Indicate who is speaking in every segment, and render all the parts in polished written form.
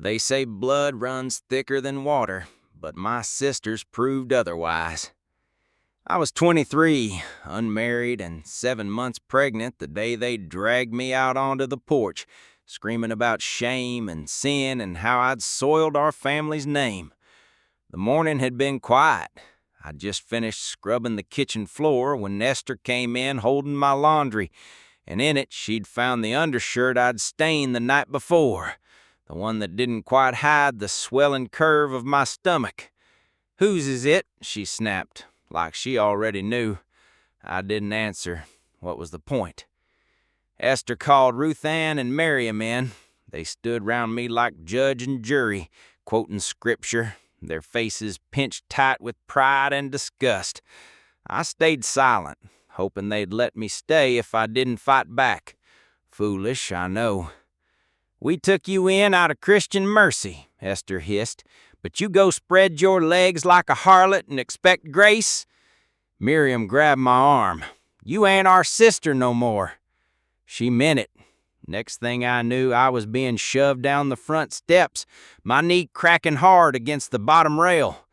Speaker 1: They say blood runs thicker than water, but my sisters proved otherwise. I was 23, unmarried, and 7 months pregnant the day they dragged me out onto the porch, screaming about shame and sin and how I'd soiled our family's name. The morning had been quiet. I'd just finished scrubbing the kitchen floor when Esther came in holding my laundry, and in it she'd found the undershirt I'd stained the night before, the one that didn't quite hide the swelling curve of my stomach. "Whose is it?" she snapped, like she already knew. I didn't answer. What was the point? Esther called Ruth Ann and Miriam in. They stood round me like judge and jury, quoting scripture, their faces pinched tight with pride and disgust. I stayed silent, hoping they'd let me stay if I didn't fight back. Foolish, I know. "We took you in out of Christian mercy," Esther hissed, "but you go spread your legs like a harlot and expect grace?" Miriam grabbed my arm. "You ain't our sister no more." She meant it. Next thing I knew, I was being shoved down the front steps, my knee cracking hard against the bottom rail.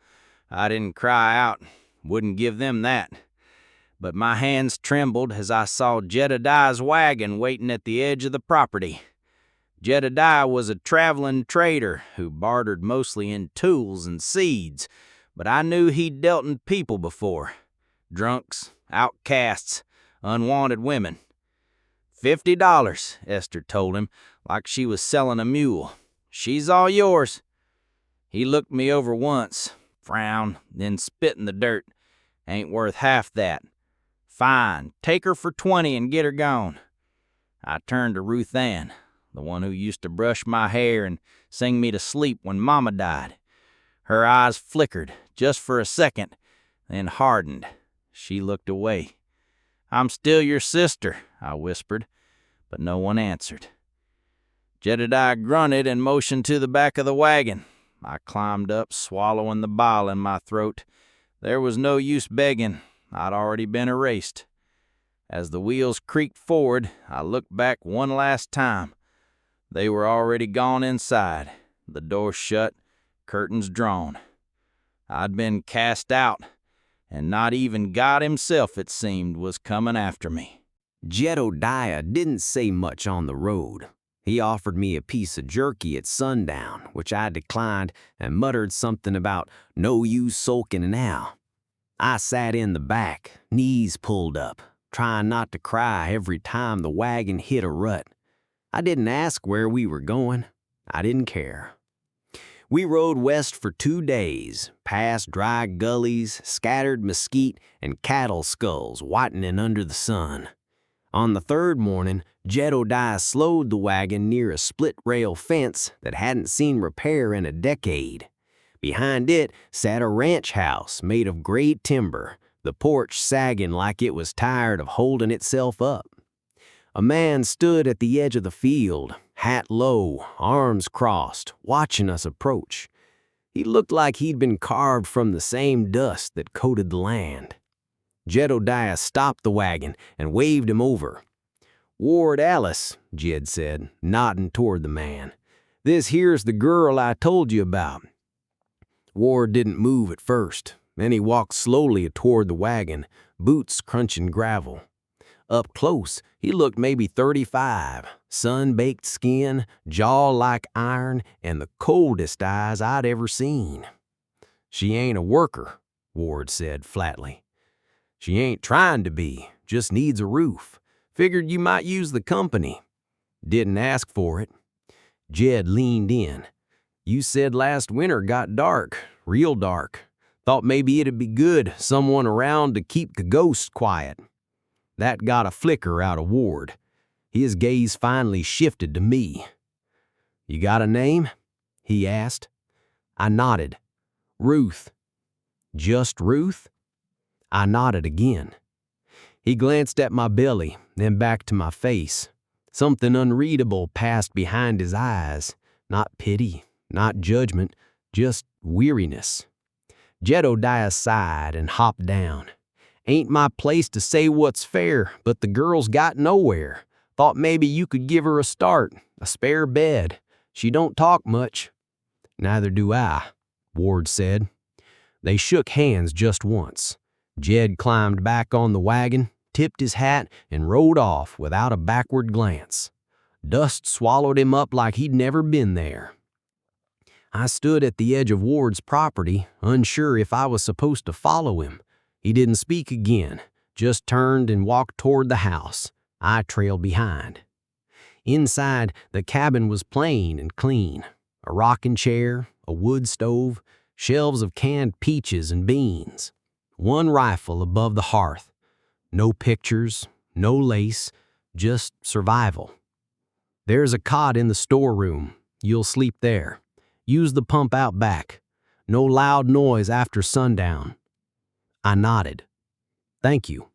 Speaker 1: I didn't cry out, wouldn't give them that. But my hands trembled as I saw Jedediah's wagon waiting at the edge of the property. Jedediah was a traveling trader who bartered mostly in tools and seeds, but I knew he'd dealt in people before. Drunks, outcasts, unwanted women. $50, Esther told him, like she was selling a mule. "She's all yours." He looked me over once, frowned, then spit in the dirt. "Ain't worth half that." "Fine, take her for 20 and get her gone." I turned to Ruth Ann, the one who used to brush my hair and sing me to sleep when Mama died. Her eyes flickered, just for a second, then hardened. She looked away. "I'm still your sister," I whispered, but no one answered. Jedediah grunted and motioned to the back of the wagon. I climbed up, swallowing the bile in my throat. There was no use begging. I'd already been erased. As the wheels creaked forward, I looked back one last time. They were already gone inside, the door shut, curtains drawn. I'd been cast out, and not even God himself, it seemed, was coming after me.
Speaker 2: Jedediah didn't say much on the road. He offered me a piece of jerky at sundown, which I declined, and muttered something about no use sulking now. I sat in the back, knees pulled up, trying not to cry every time the wagon hit a rut. I didn't ask where we were going. I didn't care. We rode west for 2 days, past dry gullies, scattered mesquite, and cattle skulls whitening under the sun. On the third morning, Jedediah slowed the wagon near a split-rail fence that hadn't seen repair in a decade. Behind it sat a ranch house made of gray timber, the porch sagging like it was tired of holding itself up. A man stood at the edge of the field, hat low, arms crossed, watching us approach. He looked like he'd been carved from the same dust that coated the land. Jedediah stopped the wagon and waved him over. "Ward Alice," Jed said, nodding toward the man. "This here's the girl I told you about." Ward didn't move at first. Then he walked slowly toward the wagon, boots crunching gravel. Up close, he looked maybe 35, sun-baked skin, jaw like iron, and the coldest eyes I'd ever seen. "She ain't a worker," Ward said flatly. "She ain't trying to be, just needs a roof. Figured you might use the company. Didn't ask for it." Jed leaned in. "You said last winter got dark, real dark. Thought maybe it'd be good, someone around to keep the ghosts quiet." That got a flicker out of Ward. His gaze finally shifted to me. "You got a name?" he asked. I nodded. "Ruth." "Just Ruth?" I nodded again. He glanced at my belly, then back to my face. Something unreadable passed behind his eyes. Not pity, not judgment, just weariness. Jedediah sighed and hopped down. "Ain't my place to say what's fair, but the girl's got nowhere. Thought maybe you could give her a start, a spare bed. She don't talk much. Neither do I, Ward said. They shook hands just once. Jed climbed back on the wagon, tipped his hat, and rode off without a backward glance. Dust swallowed him up like he'd never been there. I stood at the edge of Ward's property, unsure if I was supposed to follow him. He didn't speak again, just turned and walked toward the house. I trailed behind. Inside, the cabin was plain and clean. A rocking chair, a wood stove, shelves of canned peaches and beans. One rifle above the hearth. No pictures, no lace, just survival. There's a cot in the storeroom. You'll sleep there. Use the pump out back. No loud noise after sundown. I nodded. Thank you.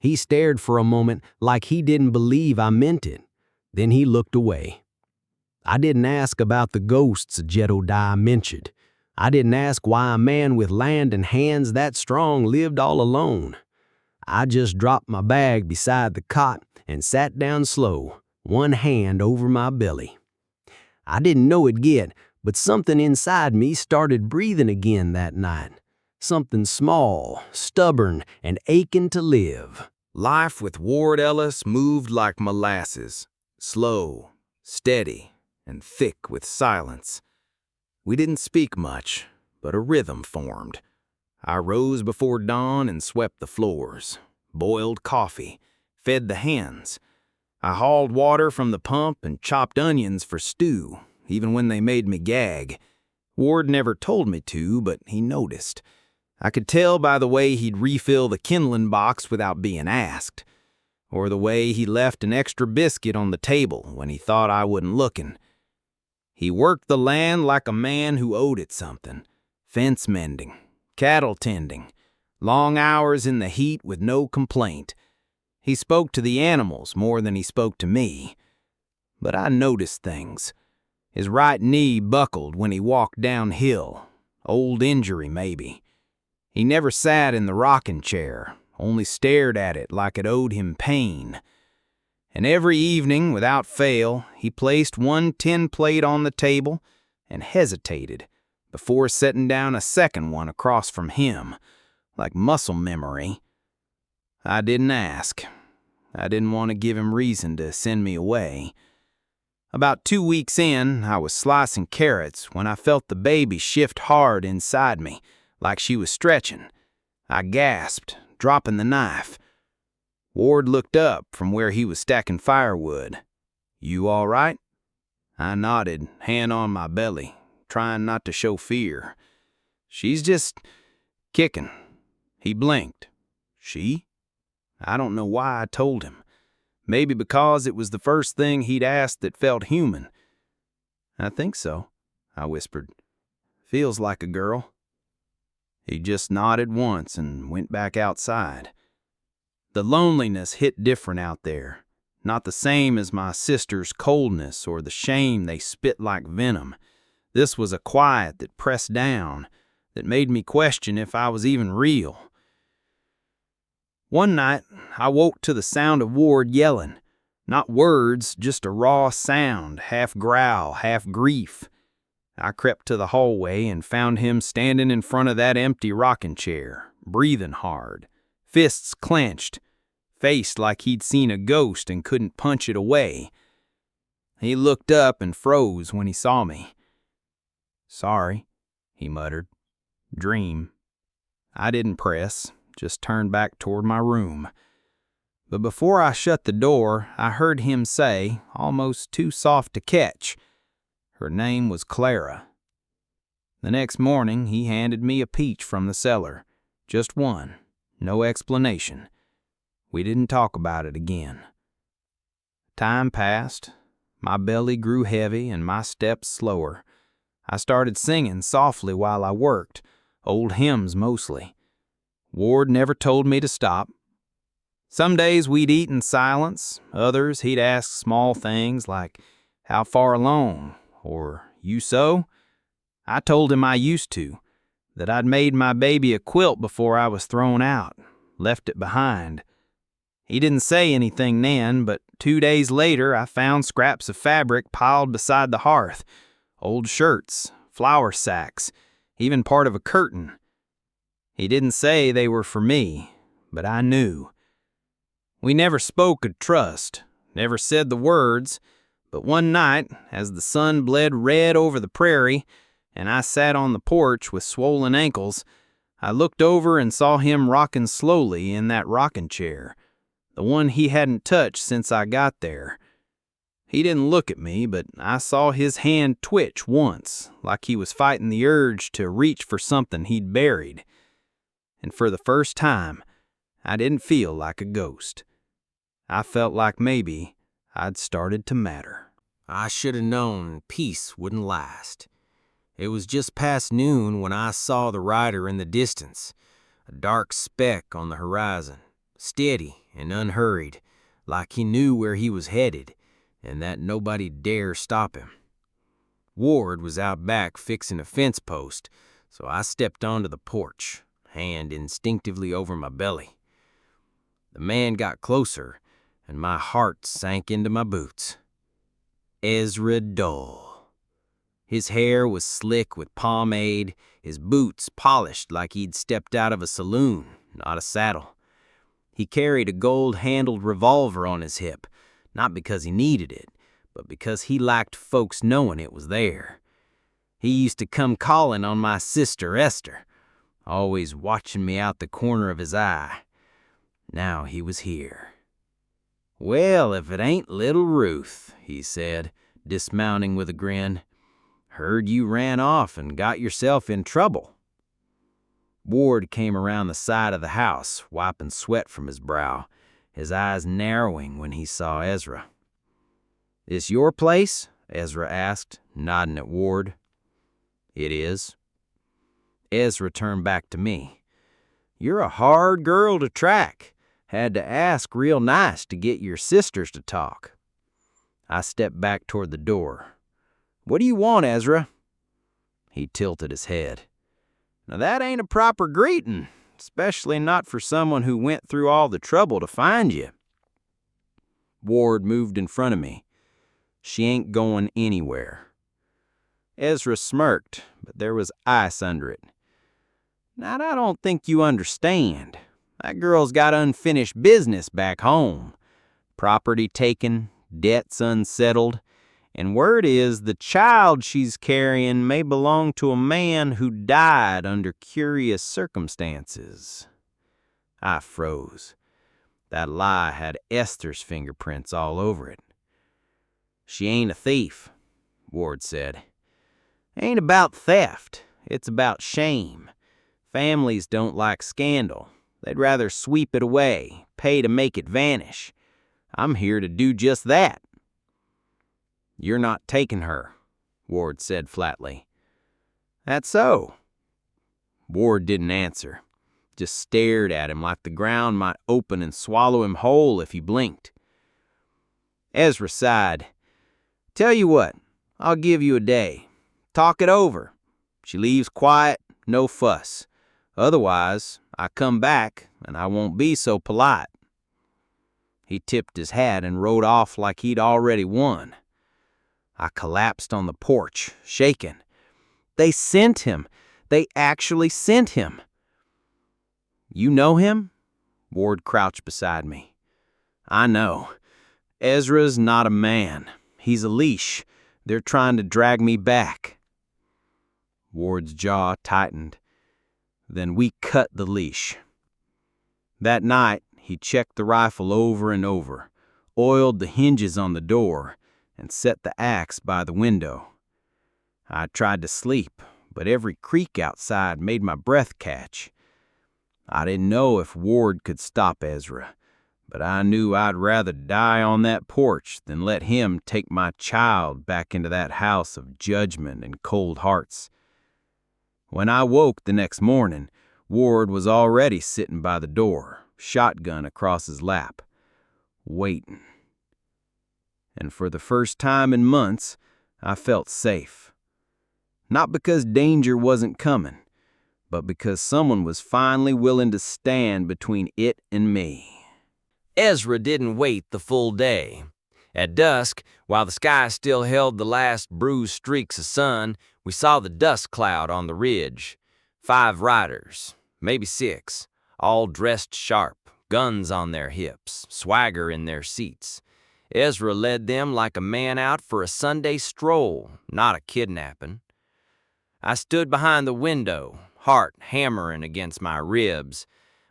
Speaker 2: He stared for a moment like he didn't believe I meant it. Then he looked away. I didn't ask about the ghosts Jedediah mentioned. I didn't ask why a man with land and hands that strong lived all alone. I just dropped my bag beside the cot and sat down slow, one hand over my belly. I didn't know it yet, but something inside me started breathing again that night. Something small, stubborn, and aching to live.
Speaker 1: Life with Ward Ellis moved like molasses, slow, steady, and thick with silence. We didn't speak much, but a rhythm formed. I rose before dawn and swept the floors, boiled coffee, fed the hens. I hauled water from the pump and chopped onions for stew, even when they made me gag. Ward never told me to, but he noticed. I could tell by the way he'd refill the kindling box without being asked, or the way he left an extra biscuit on the table when he thought I wasn't looking. He worked the land like a man who owed it something. Fence mending, cattle tending, long hours in the heat with no complaint. He spoke to the animals more than he spoke to me. But I noticed things. His right knee buckled when he walked downhill. Old injury, maybe. He never sat in the rocking chair, only stared at it like it owed him pain. And every evening, without fail, he placed one tin plate on the table and hesitated before setting down a second one across from him, like muscle memory. I didn't ask. I didn't want to give him reason to send me away. About 2 weeks in, I was slicing carrots when I felt the baby shift hard inside me, like she was stretching. I gasped, dropping the knife. Ward looked up from where he was stacking firewood. "You all right?" I nodded, hand on my belly, trying not to show fear. "She's just kicking." He blinked. "She?" I don't know why I told him. Maybe because it was the first thing he'd asked that felt human. "I think so," I whispered. "Feels like a girl." He just nodded once and went back outside. The loneliness hit different out there, not the same as my sister's coldness or the shame they spit like venom. This was a quiet that pressed down, that made me question if I was even real. One night, I woke to the sound of Ward yelling. Not words, just a raw sound, half growl, half grief. I crept to the hallway and found him standing in front of that empty rocking chair, breathing hard, fists clenched, face like he'd seen a ghost and couldn't punch it away. He looked up and froze when he saw me. "Sorry," he muttered. "Dream." I didn't press, just turned back toward my room. But before I shut the door, I heard him say, almost too soft to catch, her name was Clara. The next morning, he handed me a peach from the cellar. Just one, no explanation. We didn't talk about it again. Time passed. My belly grew heavy and my steps slower. I started singing softly while I worked, old hymns mostly. Ward never told me to stop. Some days we'd eat in silence, others he'd ask small things like, "How far along?" or "You sew?" I told him I used to, that I'd made my baby a quilt before I was thrown out, left it behind. He didn't say anything then, but 2 days later I found scraps of fabric piled beside the hearth, old shirts,
Speaker 3: flour sacks, even part of a curtain. He didn't say they were for me, but I knew. We never spoke of trust, never said the words, but one night, as the sun bled red over the prairie, and I sat on the porch with swollen ankles, I looked over and saw him rocking slowly in that rocking chair, the one he hadn't touched since I got there. He didn't look at me, but I saw his hand twitch once, like he was fighting the urge to reach for something he'd buried. And for the first time, I didn't feel like a ghost. I felt like maybe I'd started to matter.
Speaker 1: I should have known peace wouldn't last. It was just past noon when I saw the rider in the distance, a dark speck on the horizon, steady and unhurried, like he knew where he was headed, and that nobody dare stop him. Ward was out back fixing a fence post, so I stepped onto the porch, hand instinctively over my belly. The man got closer, and my heart sank into my boots. Ezra Dole. His hair was slick with pomade, his boots polished like he'd stepped out of a saloon, not a saddle. He carried a gold-handled revolver on his hip, not because he needed it, but because he liked folks knowing it was there. He used to come calling on my sister Esther, always watching me out the corner of his eye. Now he was here. "Well, if it ain't little Ruth," he said, dismounting with a grin. "Heard you ran off and got yourself in trouble." Ward came around the side of the house, wiping sweat from his brow, his eyes narrowing when he saw Ezra. "This your place?" Ezra asked, nodding at Ward. "It is." Ezra turned back to me. "You're a hard girl to track. Had to ask real nice to get your sisters to talk." I stepped back toward the door. "What do you want, Ezra?" He tilted his head. "Now that ain't a proper greeting, especially not for someone who went through all the trouble to find you." Ward moved in front of me. "She ain't going anywhere." Ezra smirked, but there was ice under it. "Now I don't think you understand. That girl's got unfinished business back home. Property taken, debts unsettled, and word is the child she's carrying may belong to a man who died under curious circumstances." I froze. That lie had Esther's fingerprints all over it. "She ain't a thief," Ward said. "Ain't about theft. It's about shame. Families don't like scandal. They'd rather sweep it away, pay to make it vanish. I'm here to do just that." "You're not taking her," Ward said flatly. "That's so." Ward didn't answer, just stared at him like the ground might open and swallow him whole if he blinked. Ezra sighed. "Tell you what, I'll give you a day. Talk it over. She leaves quiet, no fuss. Otherwise, I come back, and I won't be so polite." He tipped his hat and rode off like he'd already won. I collapsed on the porch, shaking. They sent him. They actually sent him. "You know him?" Ward crouched beside me. "I know. Ezra's not a man. He's a leash. They're trying to drag me back." Ward's jaw tightened. "Then we cut the leash." That night, he checked the rifle over and over, oiled the hinges on the door, and set the axe by the window. I tried to sleep, but every creak outside made my breath catch. I didn't know if Ward could stop Ezra, but I knew I'd rather die on that porch than let him take my child back into that house of judgment and cold hearts. When I woke the next morning, Ward was already sitting by the door, shotgun across his lap, waiting. And for the first time in months, I felt safe. Not because danger wasn't coming, but because someone was finally willing to stand between it and me. Ezra didn't wait the full day. At dusk, while the sky still held the last bruised streaks of sun, we saw the dust cloud on the ridge. 5 riders, maybe 6, all dressed sharp, guns on their hips, swagger in their seats. Ezra led them like a man out for a Sunday stroll, not a kidnapping. I stood behind the window, heart hammering against my ribs.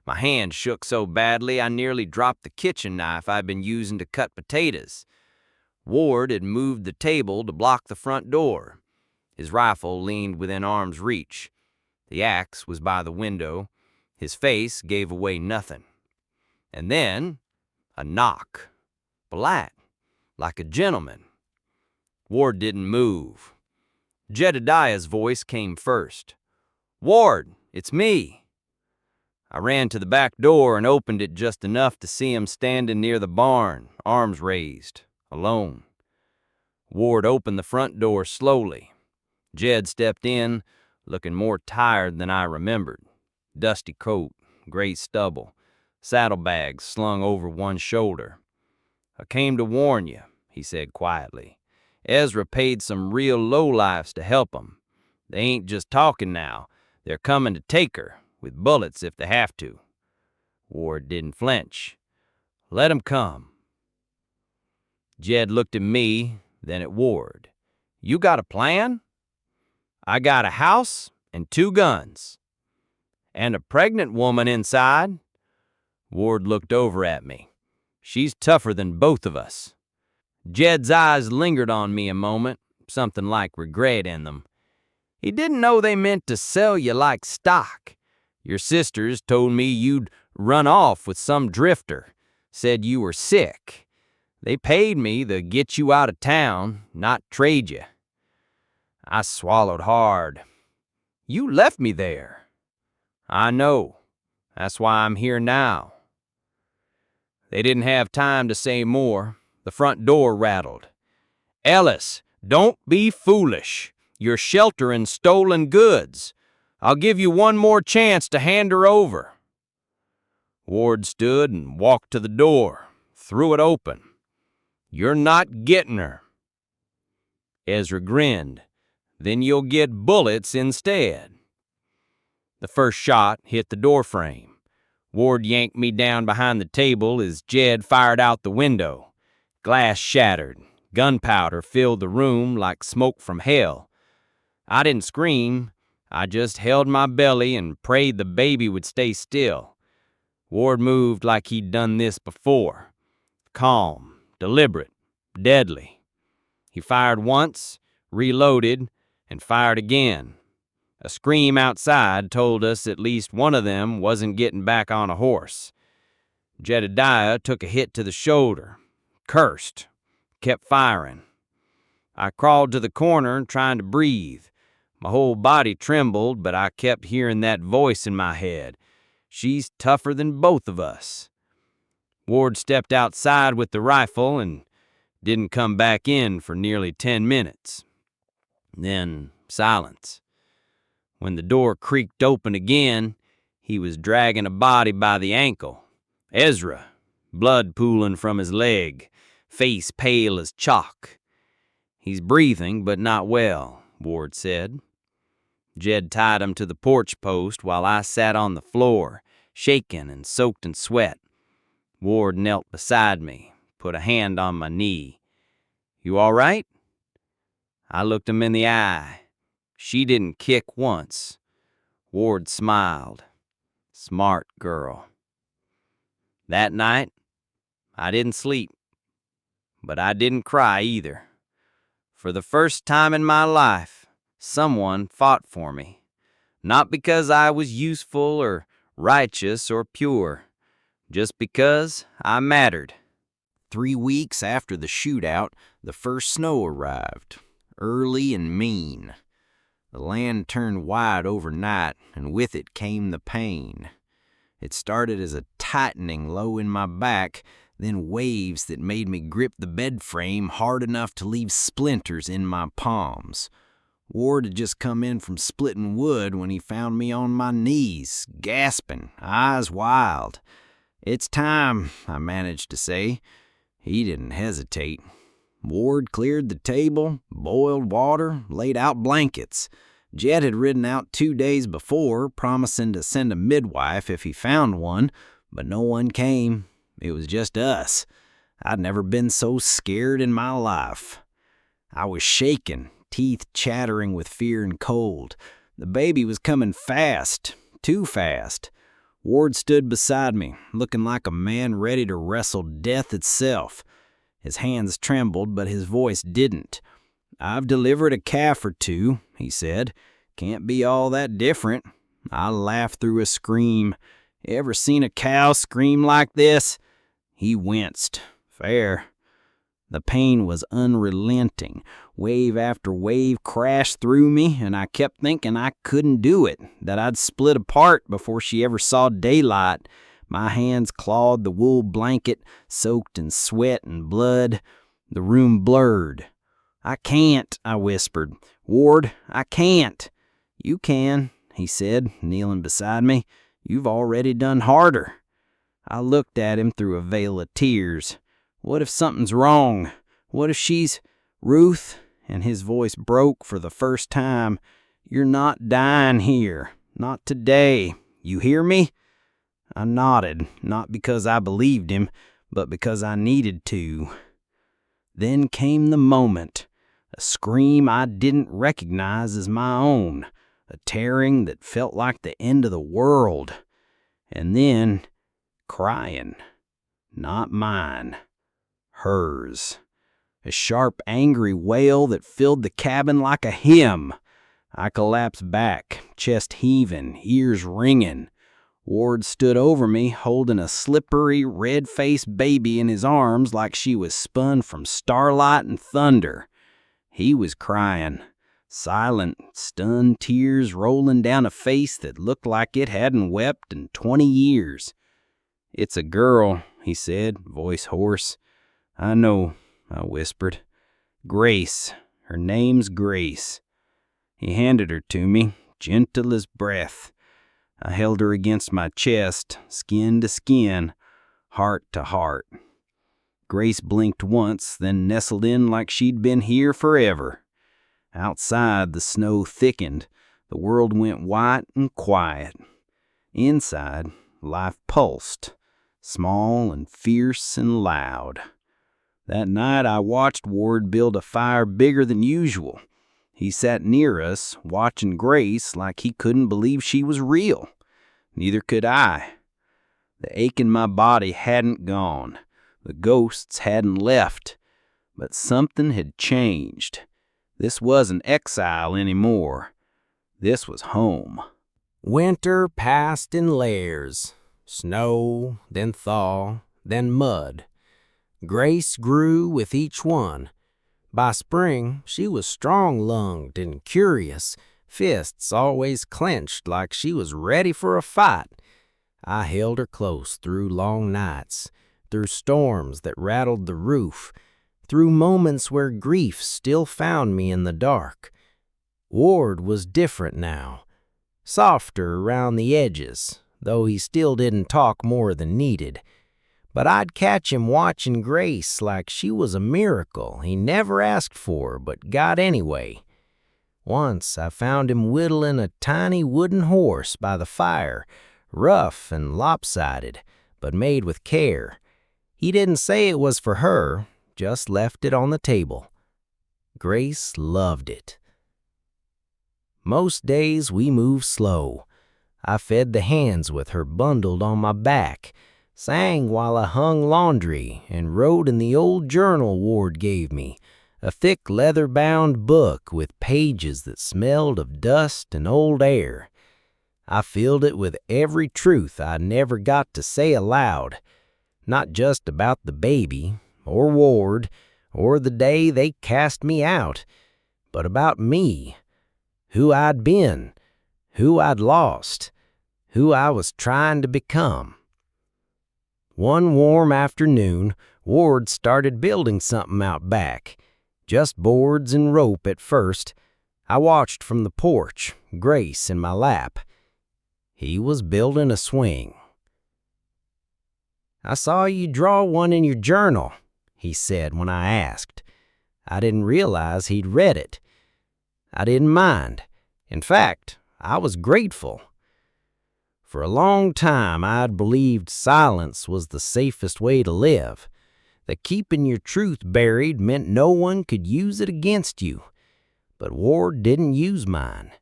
Speaker 1: My hand shook so badly I nearly dropped the kitchen knife I'd been using to cut potatoes. Ward had moved the table to block the front door. His rifle leaned within arm's reach. The axe was by the window. His face gave away nothing. And then, a knock. Polite, like a gentleman. Ward didn't move. Jedediah's voice came first. "Ward, it's me." I ran to the back door and opened it just enough to see him standing near the barn, arms raised, alone. Ward opened the front door slowly. Jed stepped in, looking more tired than I remembered. Dusty coat, gray stubble, saddlebags slung over one shoulder. "I came to warn you," he said quietly. "Ezra paid some real lowlifes to help him. They ain't just talking now. They're coming to take her, with bullets if they have to." Ward didn't flinch. "Let 'em come." Jed looked at me, then at Ward. "You got a plan?" "I got a house and 2 guns." "And a pregnant woman inside?" Ward looked over at me. "She's tougher than both of us." Jed's eyes lingered on me a moment, something like regret in them. "He didn't know they meant to sell you like stock. Your sisters told me you'd run off with some drifter, said you were sick. They paid me to get you out of town, not trade you." I swallowed hard. "You left me there." "I know. That's why I'm here now." They didn't have time to say more. The front door rattled. "Ellis, don't be foolish. You're sheltering stolen goods. I'll give you one more chance to hand her over." Ward stood and walked to the door, threw it open. "You're not getting her." Ezra grinned. "Then you'll get bullets instead." The first shot hit the doorframe. Ward yanked me down behind the table as Jed fired out the window. Glass shattered. Gunpowder filled the room like smoke from hell. I didn't scream. I just held my belly and prayed the baby would stay still. Ward moved like he'd done this before. Calm, deliberate, deadly. He fired once, reloaded, and fired again. A scream outside told us at least one of them wasn't getting back on a horse. Jedediah took a hit to the shoulder, cursed, kept firing. I crawled to the corner trying to breathe. My whole body trembled, but I kept hearing that voice in my head. "She's tougher than both of us." Ward stepped outside with the rifle and didn't come back in for nearly 10 minutes. Then silence. When the door creaked open again, he was dragging a body by the ankle. Ezra, blood pooling from his leg, face pale as chalk. "He's breathing, but not well," Ward said. Jed tied him to the porch post while I sat on the floor, shaking and soaked in sweat. Ward knelt beside me, put a hand on my knee. "You all right?" I looked him in the eye. "She didn't kick once." Ward smiled. "Smart girl." That night, I didn't sleep, but I didn't cry either. For the first time in my life, someone fought for me. Not because I was useful or righteous or pure, just because I mattered.
Speaker 2: 3 weeks after the shootout, the first snow arrived, early and mean. The land turned white overnight, and with it came the pain. It started as a tightening low in my back, then waves that made me grip the bed frame hard enough to leave splinters in my palms. Ward had just come in from splitting wood when he found me on my knees, gasping, eyes wild. "It's time," I managed to say. He didn't hesitate. Ward cleared the table, boiled water, laid out blankets. Jed had ridden out 2 days before, promising to send a midwife if he found one, but no one came. It was just us. I'd never been so scared in my life. I was shaking, teeth chattering with fear and cold. The baby was coming fast, too fast. Ward stood beside me, looking like a man ready to wrestle death itself. His hands trembled, but his voice didn't. "I've delivered a calf or two," he said. "Can't be all that different." I laughed through a scream. "Ever seen a cow scream like this?" He winced. "Fair." The pain was unrelenting. Wave after wave crashed through me, and I kept thinking I couldn't do it, that I'd split apart before she ever saw daylight. My hands clawed the wool blanket, soaked in sweat and blood. The room blurred. "I can't," I whispered. "Ward, I can't." "You can," he said, kneeling beside me. "You've already done harder." I looked at him through a veil of tears. "What if something's wrong? What if she's... Ruth?" And his voice broke for the first time. "You're not dying here. Not today. You hear me?" I nodded, not because I believed him, but because I needed to. Then came the moment. A scream I didn't recognize as my own. A tearing that felt like the end of the world. And then, crying. Not mine. Hers. A sharp, angry wail that filled the cabin like a hymn. I collapsed back, chest heaving, ears ringing. Ward stood over me, holding a slippery, red-faced baby in his arms like she was spun from starlight and thunder. He was crying. Silent, stunned tears rolling down a face that looked like it hadn't wept in 20 years. "It's a girl," he said, voice hoarse. "I know," I whispered. "Grace. Her name's Grace." He handed her to me, gentle as breath. I held her against my chest, skin to skin, heart to heart. Grace blinked once, then nestled in like she'd been here forever. Outside, the snow thickened. The world went white and quiet. Inside, life pulsed, small and fierce and loud. That night, I watched Ward build a fire bigger than usual. He sat near us, watching Grace like he couldn't believe she was real. Neither could I. The ache in my body hadn't gone. The ghosts hadn't left. But something had changed. This wasn't exile anymore. This was home.
Speaker 4: Winter passed in layers. Snow, then thaw, then mud. Grace grew with each one. By spring, she was strong-lunged and curious, fists always clenched like she was ready for a fight. I held her close through long nights, through storms that rattled the roof, through moments where grief still found me in the dark. Ward was different now, softer around the edges, though he still didn't talk more than needed. But I'd catch him watching Grace like she was a miracle he never asked for but got anyway. Once I found him whittling a tiny wooden horse by the fire, rough and lopsided, but made with care. He didn't say it was for her, just left it on the table. Grace loved it. Most days we moved slow. I fed the hands with her bundled on my back, sang while I hung laundry, and wrote in the old journal Ward gave me, a thick leather-bound book with pages that smelled of dust and old air. I filled it with every truth I never got to say aloud, not just about the baby, or Ward, or the day they cast me out, but about me, who I'd been, who I'd lost, who I was trying to become. One warm afternoon, Ward started building something out back. Just boards and rope at first. I watched from the porch, Grace in my lap. He was building a swing. "I saw you draw one in your journal," he said when I asked. I didn't realize he'd read it. I didn't mind. In fact, I was grateful. For a long time, I'd believed silence was the safest way to live, that keeping your truth buried meant no one could use it against you. But Ward didn't use mine.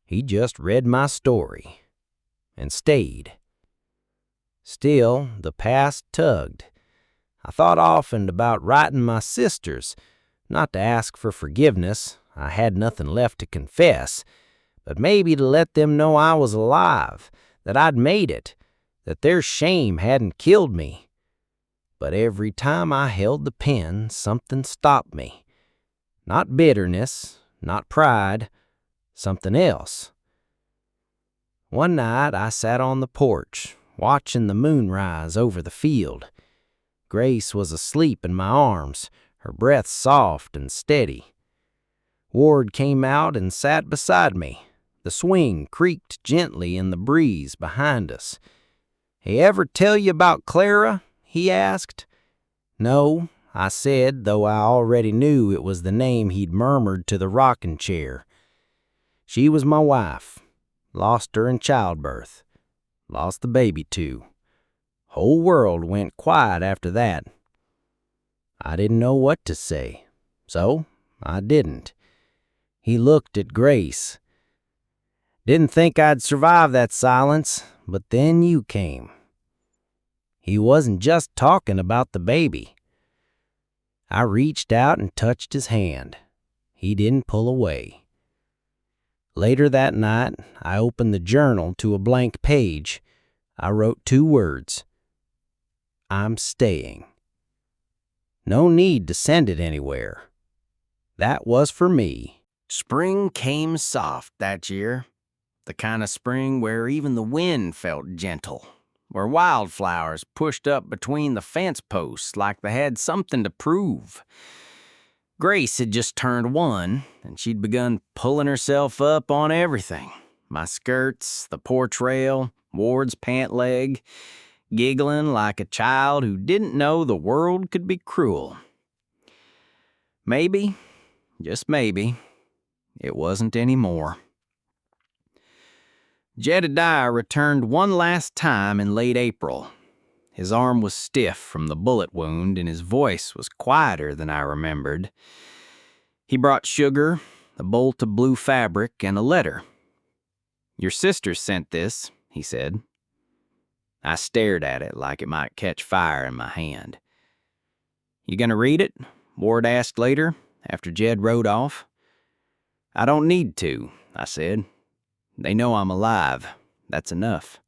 Speaker 4: He just read my story and stayed. Still, the past tugged. I thought often about writing my sisters, not to ask for forgiveness, I had nothing left to confess, but maybe to let them know I was alive, that I'd made it, that their shame hadn't killed me. But every time I held the pen, something stopped me. Not bitterness, not pride, something else. One night I sat on the porch, watching the moon rise over the field. Grace was asleep in my arms, her breath soft and steady. Ward came out and sat beside me. The swing creaked gently in the breeze behind us. "He ever tell you about Clara?" he asked. "No," I said, though I already knew it was the name he'd murmured to the rocking chair. "She was my wife. Lost her in childbirth. Lost the baby, too. Whole world went quiet after that." I didn't know what to say, so I didn't. He looked at Grace. "Didn't think I'd survive that silence, but then you came." He wasn't just talking about the baby. I reached out and touched his hand. He didn't pull away. Later that night, I opened the journal to a blank page. I wrote 2 words. "I'm staying." No need to send it anywhere. That was for me. Spring came soft that year. The kind of spring where even the wind felt gentle, where wildflowers pushed up between the fence posts like they had something to prove. Grace had just turned 1, and she'd begun pulling herself up on everything. My skirts, the porch rail, Ward's pant leg, giggling like a child who didn't know the world could be cruel. Maybe, just maybe, it wasn't anymore. Jedediah returned one last time in late April. His arm was stiff from the bullet wound, and his voice was quieter than I remembered. He brought sugar, a bolt of blue fabric, and a letter. "Your sister sent this," he said. I stared at it like it might catch fire in my hand. "You gonna read it?" Ward asked later, after Jed rode off. "I don't need to," I said. "They know I'm alive. That's enough."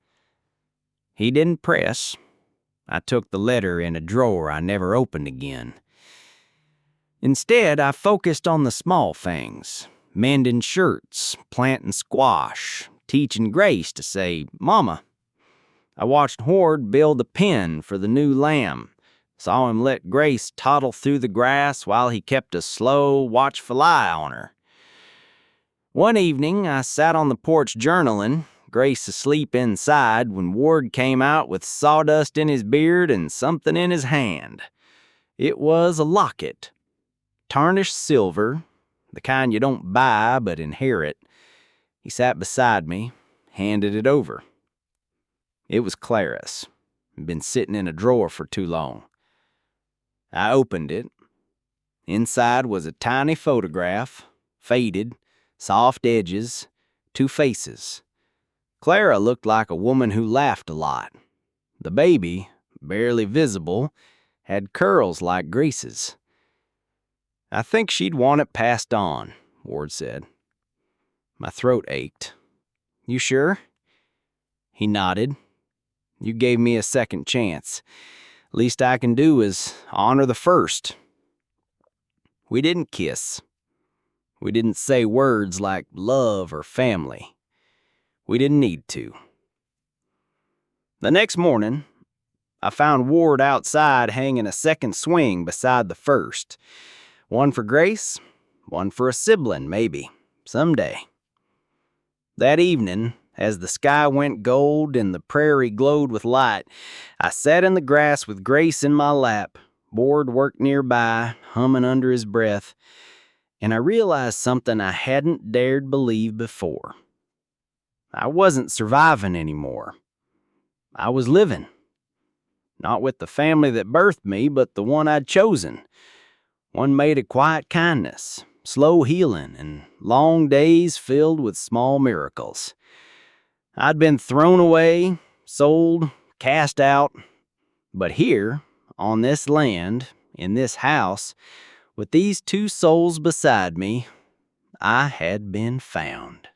Speaker 4: He didn't press. I took the letter in a drawer I never opened again. Instead, I focused on the small things: mending shirts, planting squash, teaching Grace to say, "Mama." I watched Ward build a pen for the new lamb, saw him let Grace toddle through the grass while he kept a slow, watchful eye on her. One evening, I sat on the porch journaling, Grace asleep inside, when Ward came out with sawdust in his beard and something in his hand. It was a locket. Tarnished silver, the kind you don't buy but inherit. He sat beside me, handed it over. It was Clara's. It'd been sitting in a drawer for too long. I opened it. Inside was a tiny photograph, faded, soft edges, 2 faces. Clara looked like a woman who laughed a lot. The baby, barely visible, had curls like Grace's. "I think she'd want it passed on," Ward said. My throat ached. "You sure?" He nodded. "You gave me a second chance. Least I can do is honor the first." We didn't kiss. We didn't say words like love or family. We didn't need to. The next morning, I found Ward outside hanging a second swing beside the first. One for Grace, one for a sibling, maybe, someday. That evening, as the sky went gold and the prairie glowed with light, I sat in the grass with Grace in my lap,
Speaker 1: Board worked nearby, humming under his breath, and I realized something I hadn't dared believe before. I wasn't surviving anymore. I was living. Not with the family that birthed me, but the one I'd chosen. One made of quiet kindness, slow healing, and long days filled with small miracles. I'd been thrown away, sold, cast out, but here, on this land, in this house, with these two souls beside me, I had been found.